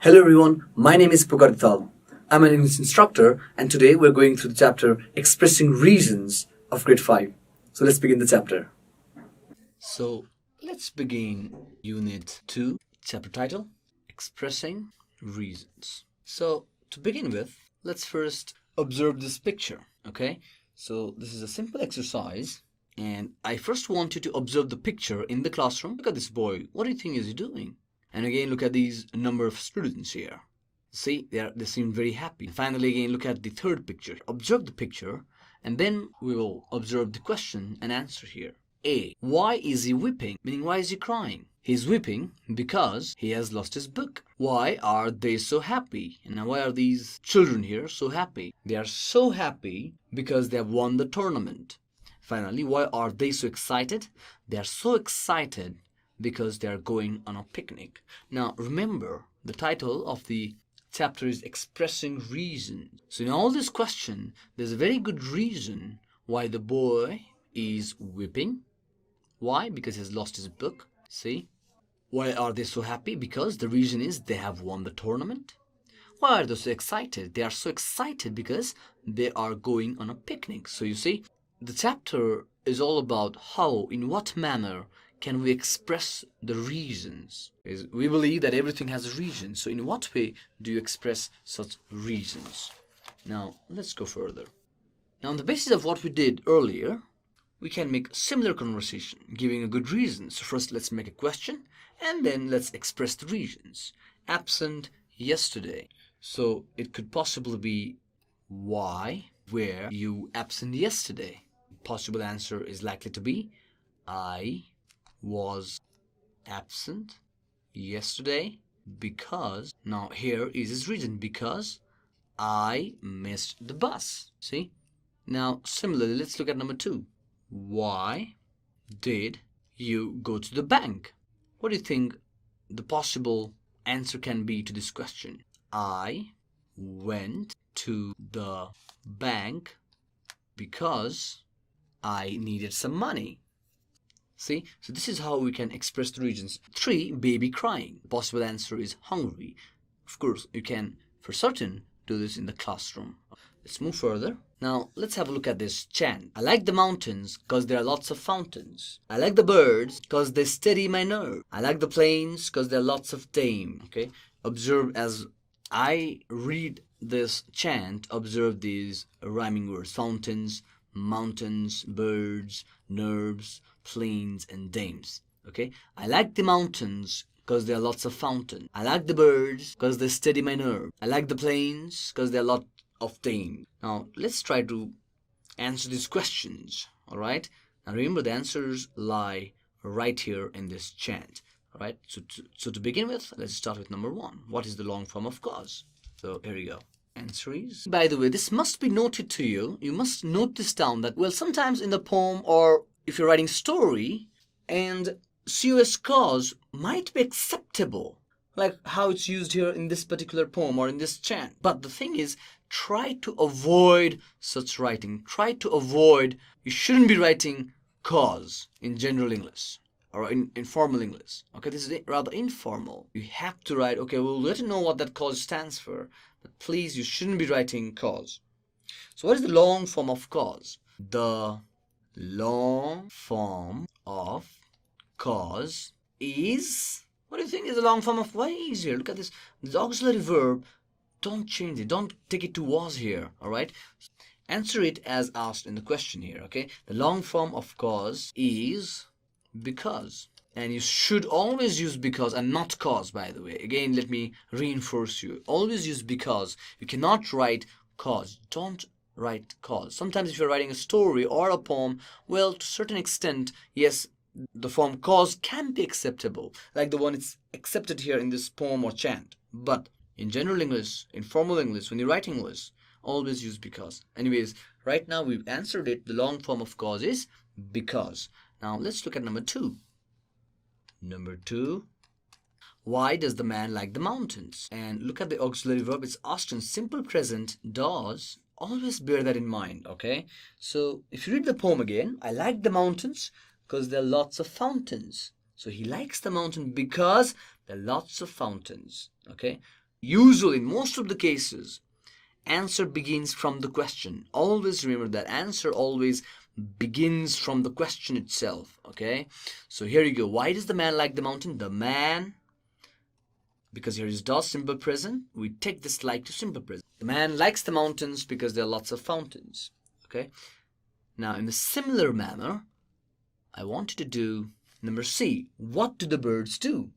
Hello everyone, my name is Pukar Dhital. I'm an English instructor and today we're going through the chapter Expressing Reasons of Grade 5. So let's begin the chapter. So let's begin Unit 2, chapter title, Expressing Reasons. So to begin with, let's first observe this picture, okay? So this is a simple exercise and I first want you to observe the picture in the classroom. Look at this boy, what do you think is he doing? And again, look at these number of students here. See, they seem very happy. Finally, again, look at the third picture. Observe the picture, and then we will observe the question and answer here. A. Why is he weeping? Meaning, why is he crying? He's weeping because he has lost his book. Why are they so happy? And now, why are these children here so happy? They are so happy because they have won the tournament. Finally, why are they so excited? They are so excited because they are going on a picnic. Now, remember, the title of the chapter is Expressing Reasons. So in all this question, there's a very good reason why the boy is weeping. Why? Because he has lost his book. See? Why are they so happy? Because the reason is they have won the tournament. Why are they so excited? They are so excited because they are going on a picnic. So you see, the chapter is all about how, in what manner, can we express the reasons? We believe that everything has a reason. So in what way do you express such reasons? Now, let's go further. Now, on the basis of what we did earlier, we can make a similar conversation, giving a good reason. So first, let's make a question, and then let's express the reasons. Absent yesterday. So it could possibly be, why were you absent yesterday? Possible answer is likely to be, I was absent yesterday because, now here is his reason, because I missed the bus. See? Now, similarly, let's look at number 2. Why did you go to the bank? What do you think the possible answer can be to this question? I went to the bank because I needed some money. See, so this is how we can express the reasons. 3, baby crying. The possible answer is hungry. Of course, you can for certain do this in the classroom. Let's move further. Now, let's have a look at this chant. I like the mountains because there are lots of fountains. I like the birds because they steady my nerve. I like the plains because there are lots of tame. Okay, observe as I read this chant, observe these rhyming words. Fountains, mountains, birds, nerves, plains, and dames. Okay, I like the mountains because there are lots of fountains. I like the birds because they steady my nerve. I like the plains because there are lots of tame. Now let's try to answer these questions. All right, now remember the answers lie right here in this chant. All right, so to begin with, let's start with number 1. What is the long form of cause? So here you go. Answer is, by the way, this must be noted to you. You must note this down that, well, sometimes in the poem or if you're writing story, and COS cause might be acceptable, like how it's used here in this particular poem or in this chant. But the thing is, try to avoid such writing. Try to avoid, you shouldn't be writing cause in general English or in formal English. Okay, this is rather informal. You have to write, okay, we'll let you know what that cause stands for, but please, you shouldn't be writing cause. So what is the long form of cause? The long form of cause is, what do you think is the long form of, way easier? Look at this auxiliary verb. Don't change it. Don't take it to was here. All right. Answer it as asked in the question here. Okay. The long form of cause is because. And you should always use because and not cause, by the way. Again, let me reinforce you. Always use because. You cannot write cause. Don't write cause. Sometimes if you're writing a story or a poem, well, to a certain extent, yes, the form cause can be acceptable, like the one it's accepted here in this poem or chant. But in general English, in formal English, when you write English, always use because. Anyways, right now we've answered it. The long form of cause is because. Now let's look at number 2. Number 2. Why does the man like the mountains? And look at the auxiliary verb. It's asked in simple present, does. Always bear that in mind, okay? So if you read the poem again, I like the mountains because there are lots of fountains. So he likes the mountain because there are lots of fountains, okay? usually in most of the cases, answer begins from the question. Always remember that answer always begins from the question itself. Okay, so here you go. Why does the man like the mountain? The man, because here is does simple present, we take this like to simple present. The man likes the mountains because there are lots of fountains. Okay, now in a similar manner, I want you to do number C. What do the birds do?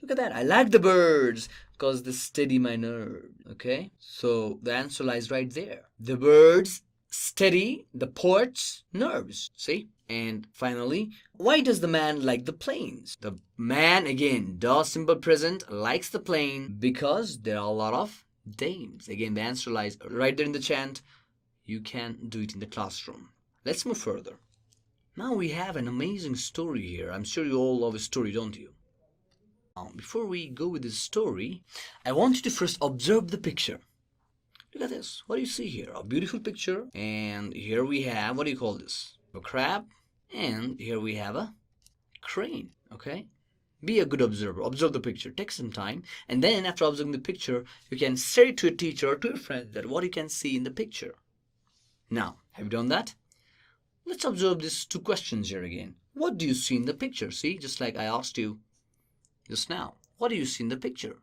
Look at that. I like the birds because they steady my nerve. Okay, so the answer lies right there. The birds steady the poet's nerves. See? And finally, why does the man like the plains? The man, again, does simple present, likes the plain because there are a lot of dames. Again, the answer lies right there in the chant. You can do it in the classroom. Let's move further. Now we have an amazing story here. I'm sure you all love a story, don't you? Now, before we go with this story, I want you to first observe the picture. Look at this. What do you see here? A beautiful picture. And here we have, what do you call this? A crab. And here we have a crane. Okay? Be a good observer. Observe the picture. Take some time. And then after observing the picture, you can say to a teacher or to a friend that what you can see in the picture. Now, have you done that? Let's observe these two questions here again. What do you see in the picture? See, just like I asked you just now. What do you see in the picture?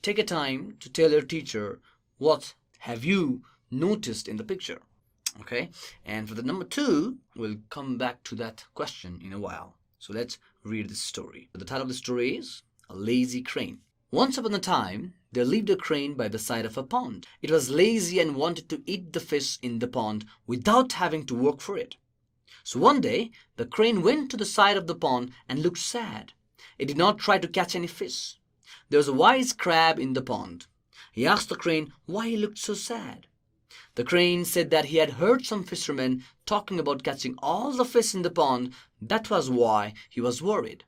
Take a time to tell your teacher what have you noticed in the picture. Okay, and for the number 2, we'll come back to that question in a while. So let's read the story. The title of the story is A Lazy Crane. Once upon a time, there lived a crane by the side of a pond. It was lazy and wanted to eat the fish in the pond without having to work for it. So one day, the crane went to the side of the pond and looked sad. It did not try to catch any fish. There was a wise crab in the pond. He asked the crane why he looked so sad. The crane said that he had heard some fishermen talking about catching all the fish in the pond. That was why he was worried.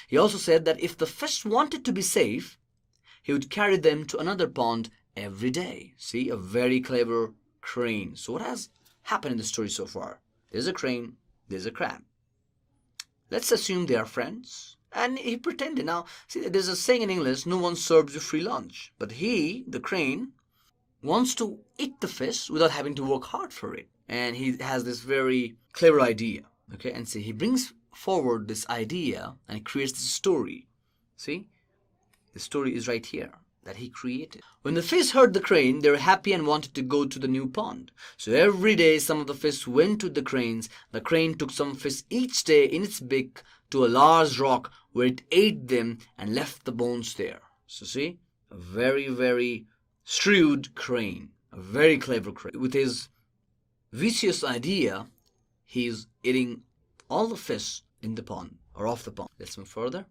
He also said that if the fish wanted to be safe, he would carry them to another pond every day. See, a very clever crane. So what has happened in the story so far? There's a crane, there's a crab. Let's assume they are friends. And he pretended. Now, see, there's a saying in English, no one serves you free lunch. But he, the crane, wants to eat the fish without having to work hard for it. And he has this very clever idea. Okay, and see, he brings forward this idea and creates this story. See, the story is right here that he created. When the fish heard the crane, they were happy and wanted to go to the new pond. So every day some of the fish went to the cranes. The crane took some fish each day in its beak to a large rock where it ate them and left the bones there. So see, a very, very shrewd crane, a very clever crane. With his vicious idea, he's eating all the fish in the pond or off the pond. Let's move further.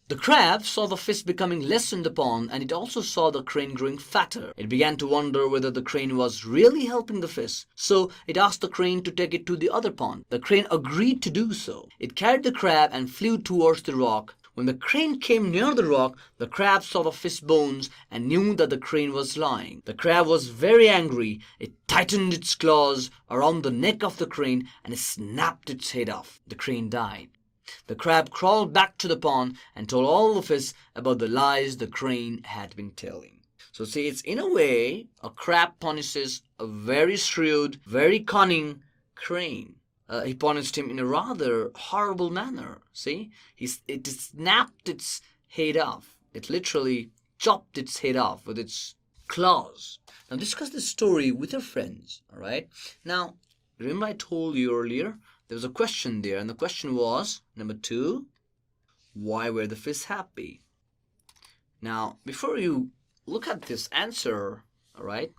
The crab saw the fish becoming less in the pond, and it also saw the crane growing fatter. It began to wonder whether the crane was really helping the fish, so it asked the crane to take it to the other pond. The crane agreed to do so. It carried the crab and flew towards the rock. When the crane came near the rock, the crab saw the fish bones and knew that the crane was lying. The crab was very angry. It tightened its claws around the neck of the crane and it snapped its head off. The crane died. The crab crawled back to the pond and told all the fish about the lies the crane had been telling. So see, it's in a way, a crab punishes a very shrewd, very cunning crane. He punished him in a rather horrible manner. See, it snapped its head off. It literally chopped its head off with its claws. Now discuss this story with your friends, all right? Now, remember I told you earlier, there was a question there, and the question was, number 2, why were the fish happy? Now, before you look at this answer, all right,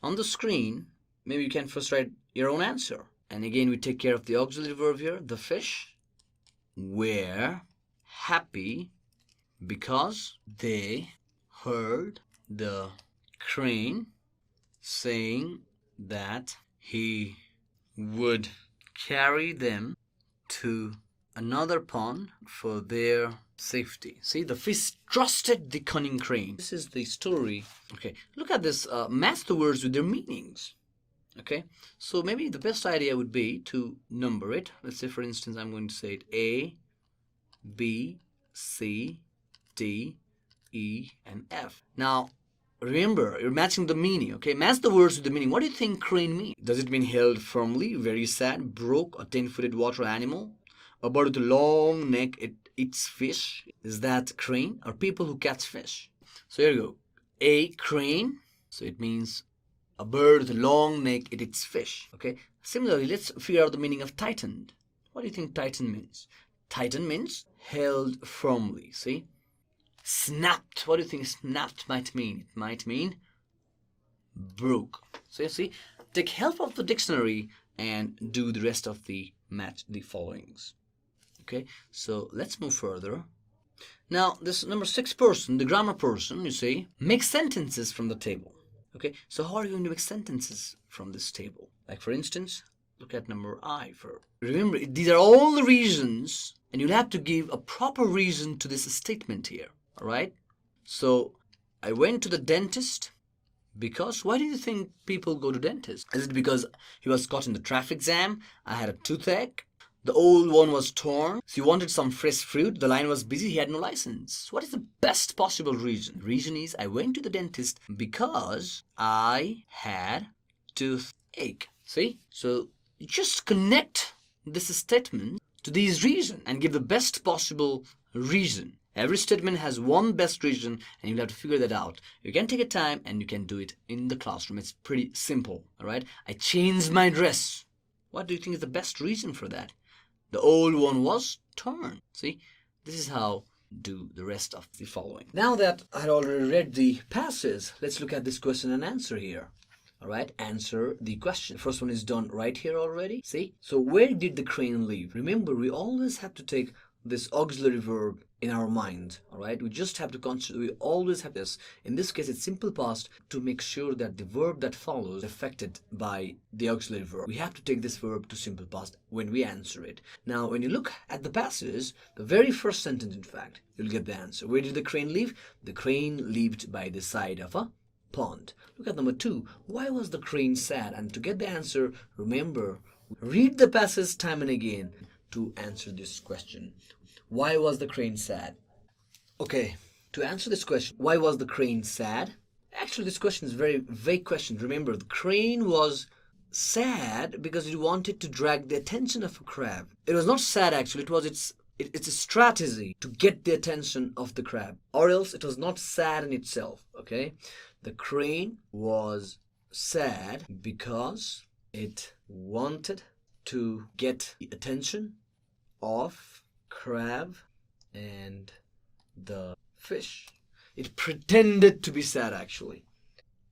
on the screen, maybe you can first write your own answer. And again, we take care of the auxiliary verb here. The fish were happy because they heard the crane saying that he would carry them to another pond for their safety. See, the fish trusted the cunning crane. This is the story. Okay, look at this. Match the words with their meanings. Okay, so maybe the best idea would be to number it. Let's say, for instance, I'm going to say it A, B, C, D, E, and F. Now, remember, you're matching the meaning, okay? Match the words with the meaning. What do you think crane means? Does it mean held firmly, very sad, broke, a 10-footed water animal? A bird with a long neck, it eats fish? Is that crane? Or people who catch fish? So here you go. A crane, so it means a bird with a long neck, it eats fish, okay? Similarly, let's figure out the meaning of tightened. What do you think tighten means? Tighten means held firmly, see? Snapped. What do you think snapped might mean? It might mean broke. So you see, take help of the dictionary and do the rest of the match the followings. Okay, so let's move further. Now, this number 6 person, the grammar person, you see, make sentences from the table. Okay, so how are you going to make sentences from this table? Like for instance, look at number I. Remember, these are all the reasons, and you'll have to give a proper reason to this statement here. All right? So, I went to the dentist because, why do you think people go to dentist? Is it because he was caught in the traffic jam? I had a toothache. The old one was torn. So he wanted some fresh fruit. The line was busy. He had no license. What is the best possible reason? The reason is I went to the dentist because I had toothache. See? So you just connect this statement to these reasons and give the best possible reason. Every statement has one best reason and you'll have to figure that out. You can take a time and you can do it in the classroom. It's pretty simple. All right? I changed my dress. What do you think is the best reason for that? The old one was torn. See, this is how do the rest of the following. Now that I had already read the passage, let's look at this question and answer here. All right, answer the question. The first one is done right here already. See, so where did the crane live? Remember, we always have to take this auxiliary verb in our mind. All right, we just have to consider, we always have this. In this case, it's simple past to make sure that the verb that follows is affected by the auxiliary verb. We have to take this verb to simple past when we answer it. Now, when you look at the passage, the very first sentence, in fact, you'll get the answer. Where did the crane live? The crane lived by the side of a pond. Look at number 2. Why was the crane sad? And to get the answer, remember, read the passage time and again to answer this question. Why was the crane sad? Okay, to answer this question, why was the crane sad? Actually, this question is a very vague question. Remember, the crane was sad because it wanted to drag the attention of a crab. It was not sad actually, it was it's a strategy to get the attention of the crab. Or else it was not sad in itself, okay? The crane was sad because it wanted to get the attention of crab and the fish. It pretended to be sad actually.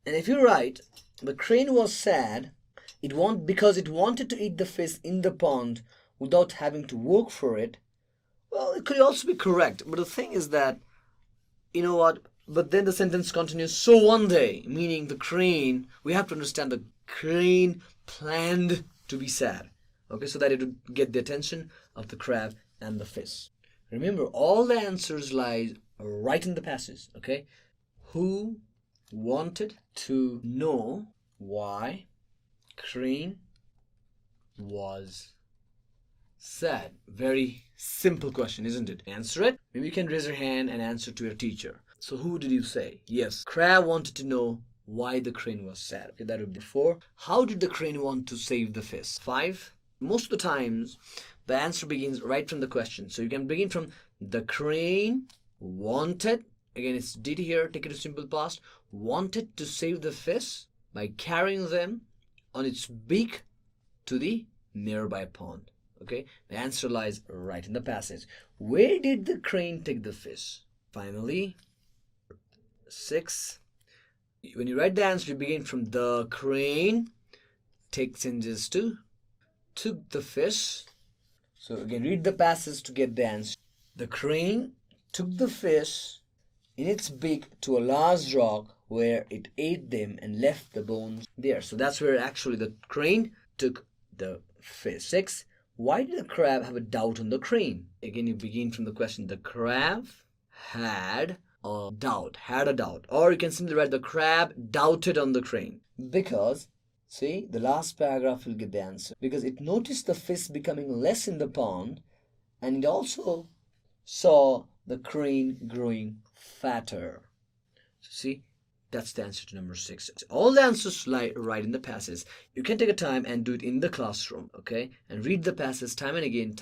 And if you're right, the crane was sad because it wanted to eat the fish in the pond without having to work for it. Well, it could also be correct, but the thing is that, you know what, but then the sentence continues, so one day, meaning the crane, we have to understand the crane planned to be sad, okay, so that it would get the attention of the crab and the fish. Remember, all the answers lie right in the passage, okay? Who wanted to know why crane was sad? Very simple question, isn't it? Answer it. Maybe you can raise your hand and answer to your teacher. So who did you say? Yes, crab wanted to know why the crane was sad. Okay, that would be 4. How did the crane want to save the fish? 5. Most of the times, the answer begins right from the question. So you can begin from the crane wanted. Again, it's did here. Take it to simple past. Wanted to save the fish by carrying them on its beak to the nearby pond. Okay, the answer lies right in the passage. Where did the crane take the fish? Finally, 6. When you write the answer, you begin from the crane. Take changes to took the fish. So again, read the passage to get the answer. The crane took the fish in its beak to a large rock where it ate them and left the bones there. So that's where actually the crane took the fish. 6. Why did the crab have a doubt on the crane? Again, you begin from the question. The crab had a doubt. Or you can simply write the crab doubted on the crane. Because, see, the last paragraph will give the answer. Because it noticed the fish becoming less in the pond, and it also saw the crane growing fatter. So see, That's the answer to number 6. All the answers lie right in the passage. You can take a time and do it in the classroom, okay? And read the passage time and again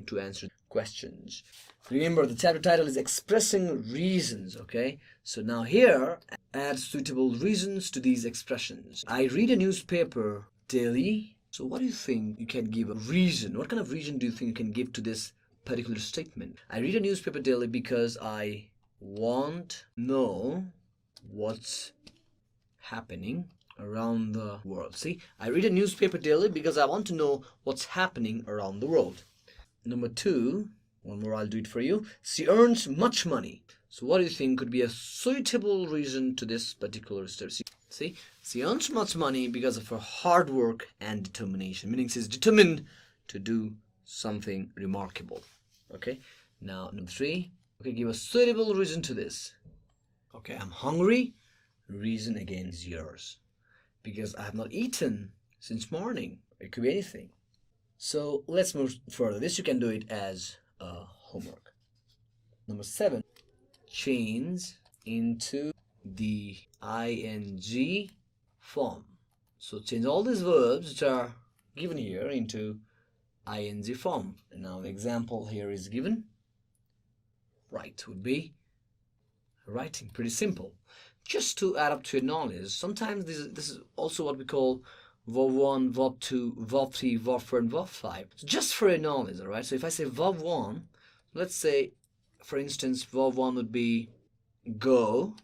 to answer questions. Remember, the chapter title is Expressing Reasons, okay? So now here, add suitable reasons to these expressions. I read a newspaper daily. So what do you think you can give a reason? What kind of reason do you think you can give to this particular statement? I read a newspaper daily because I want to know what's happening around the world. See, I read a newspaper daily because I want to know what's happening around the world. Number 2, one more, I'll do it for you. She earns much money. So what do you think could be a suitable reason to this particular story? See, she earns much money because of her hard work and determination, meaning she's determined to do something remarkable. Okay, now number 3, okay, give a suitable reason to this. Okay, I'm hungry. Reason again is yours. Because I have not eaten since morning. It could be anything. So let's move further. This you can do it as a homework. Number 7, change into the ing form. So change all these verbs which are given here into ing form. And now the example here is given. Write would be writing. Pretty simple. Just to add up to your knowledge, sometimes this is also what we call verb 1, verb 2, verb 3, verb 4, and verb 5. So just for your knowledge, all right? So if I say verb 1, let's say, for instance, verb 1 would be go,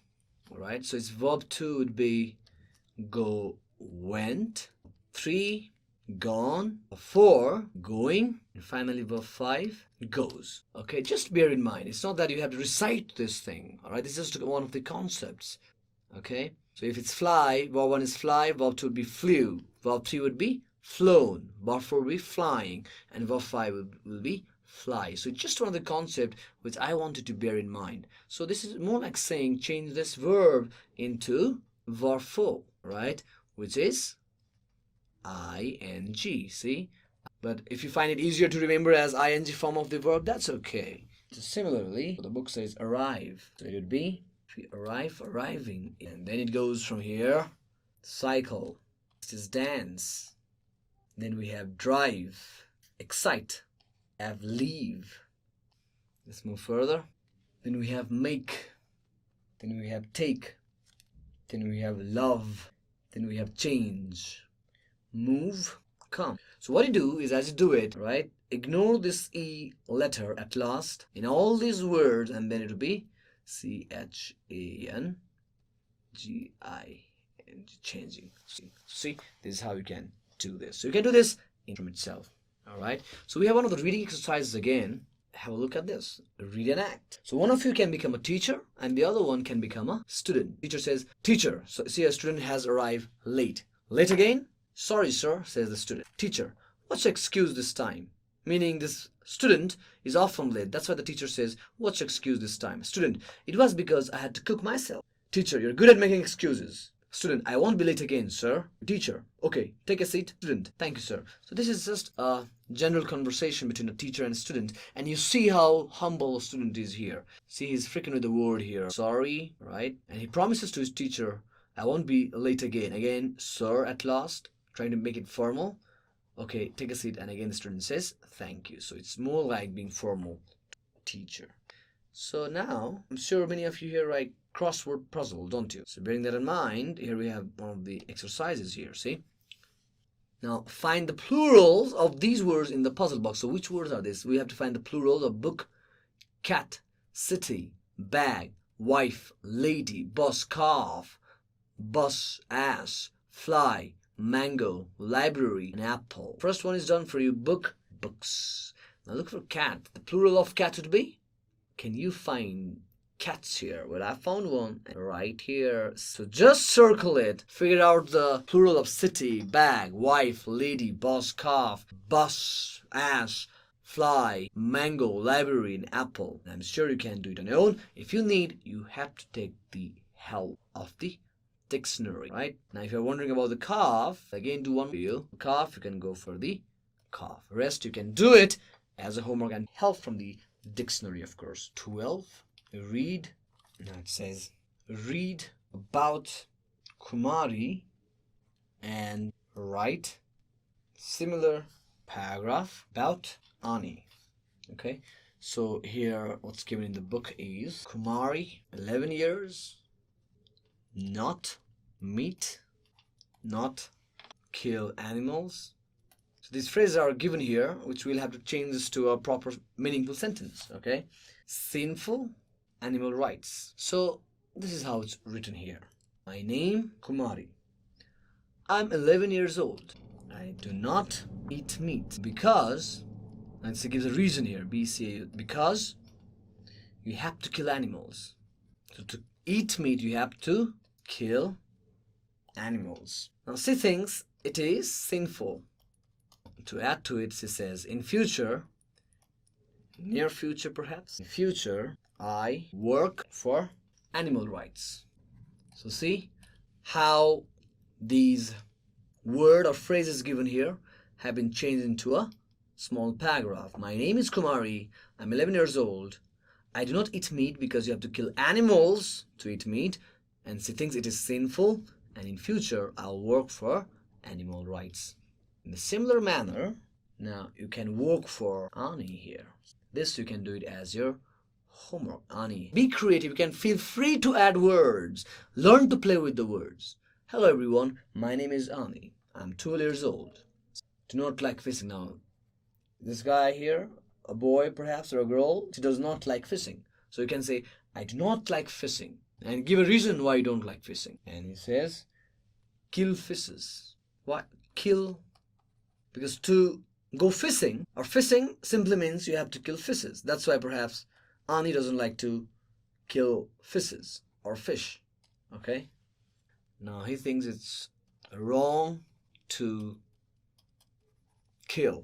all right? So its verb 2 would be go, went. 3, gone. 4, going. And finally, verb 5, goes. Okay, just bear in mind, it's not that you have to recite this thing, all right? This is just one of the concepts, okay? So if it's fly, verb 1 is fly, verb 2 would be flew, verb 3 would be flown, verb 4 would be flying, and verb 5 will be fly. So it's just one of the concepts which I wanted to bear in mind. So this is more like saying change this verb into verb 4, right? Which is ing, see? But if you find it easier to remember as ing form of the verb, that's okay. So similarly, the book says arrive. So it would be arrive, arriving. And then it goes from here. Cycle. This is dance. Then we have drive. Excite. Have leave. Let's move further. Then we have make. Then we have take. Then we have love. Then we have change. Move. Come. So what you do is, as you do it, right, ignore this E letter at last in all these words, and then it will be CHANGING, changing. See, this is how you can do this. So you can do this from itself. All right. So we have one of the reading exercises again. Have a look at this. Read and act. So one of you can become a teacher, and the other one can become a student. Teacher says, teacher, so see, a student has arrived late. Late again? Sorry, sir, says the student. Teacher, what's your excuse this time? Meaning this student is often late. That's why the teacher says, what's your excuse this time? Student, it was because I had to cook myself. Teacher, you're good at making excuses. Student, I won't be late again, sir. Teacher, okay, take a seat. Student, thank you, sir. So this is just a general conversation between a teacher and a student. And you see how humble a student is here. See, he's freaking with the word here. Sorry, right? And he promises to his teacher, I won't be late again. Again, sir, at last. Trying to make it formal. Okay, take a seat. And again, the student says, thank you. So it's more like being formal. Teacher. So now, I'm sure many of you here write crossword puzzle, don't you? So bearing that in mind, here we have one of the exercises here, see? Now, find the plurals of these words in the puzzle box. So which words are these? We have to find the plurals of book, cat, city, bag, wife, lady, bus, calf, bus, ass, fly, mango, library, and apple. First one is done for you. Book, books. Now look for cat. The plural of cat would be? Can you find cats here? Well, I found one right here. So just circle it. Figure out the plural of city, bag, wife, lady, boss, calf, bus, ass, fly, mango, library, and apple. I'm sure you can do it on your own. If you need, you have to take the help of the dictionary, right? Now, if you're wondering about the calf, again, do one for you. Calf, you can go for the calf. Rest, you can do it as a homework and help from the dictionary, of course. 12. Read. Now it says, read about Kumari and write similar paragraph about Ani. Okay, so here what's given in the book is Kumari, 11 years, not meet, not kill animals. So these phrases are given here, which we'll have to change this to a proper meaningful sentence. Okay, sinful, animal rights. So this is how it's written here. My name, Kumari. I'm 11 years old. I do not eat meat because, and it gives a reason here, because you have to kill animals. So to eat meat, you have to kill animals. Now she thinks it is sinful. To add to it, she says, in future, near future perhaps, in future, I work for animal rights. So see how these word or phrases given here have been changed into a small paragraph. My name is Kumari. I'm 11 years old. I do not eat meat because you have to kill animals to eat meat. And she thinks it is sinful. And in future, I'll work for animal rights. In a similar manner, now you can work for Ani here. This you can do it as your homework. Ani. Be creative. You can feel free to add words. Learn to play with the words. Hello everyone, my name is Ani. I'm 12 years old. Do not like fishing. Now, this guy here, a boy perhaps or a girl, she does not like fishing. So you can say, I do not like fishing. And give a reason why you don't like fishing. And he says, kill fishes. What? Kill. Because to go fishing, or fishing simply means you have to kill fishes. That's why perhaps Ani doesn't like to kill fishes or fish. Okay? Now he thinks it's wrong to kill.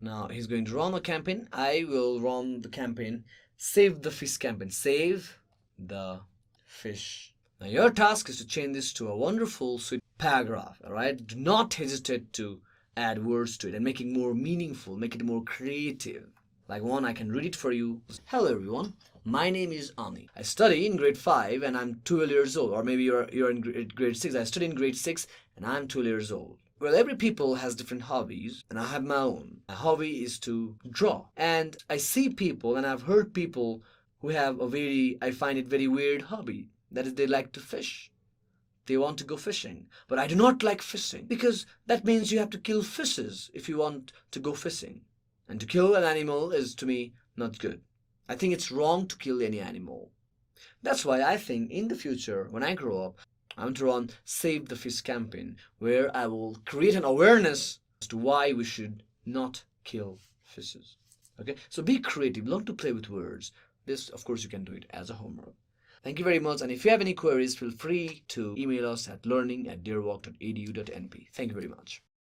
Now he's going to run a campaign. I will run the campaign. Save the fish campaign. Save the fish. Now your task is to change this to a wonderful, sweet paragraph. Alright? Do not hesitate to add words to it and make it more meaningful. Make it more creative. Like one, I can read it for you. Hello everyone. My name is Ani. I study in grade 5 and I'm 12 years old. Or maybe you're in grade 6. I study in grade 6 and I'm 12 years old. Well, every people has different hobbies and I have my own. My hobby is to draw. And I see people and I've heard people who have I find it very weird hobby. That is, they like to fish. They want to go fishing. But I do not like fishing because that means you have to kill fishes if you want to go fishing. And to kill an animal is, to me, not good. I think it's wrong to kill any animal. That's why I think in the future, when I grow up, I want to run Save the Fish campaign, where I will create an awareness as to why we should not kill fishes. Okay? So be creative, learn to play with words. This, of course, you can do it as a homework. Thank you very much. And if you have any queries, feel free to email us at learning@deerwalk.edu.np. Thank you very much.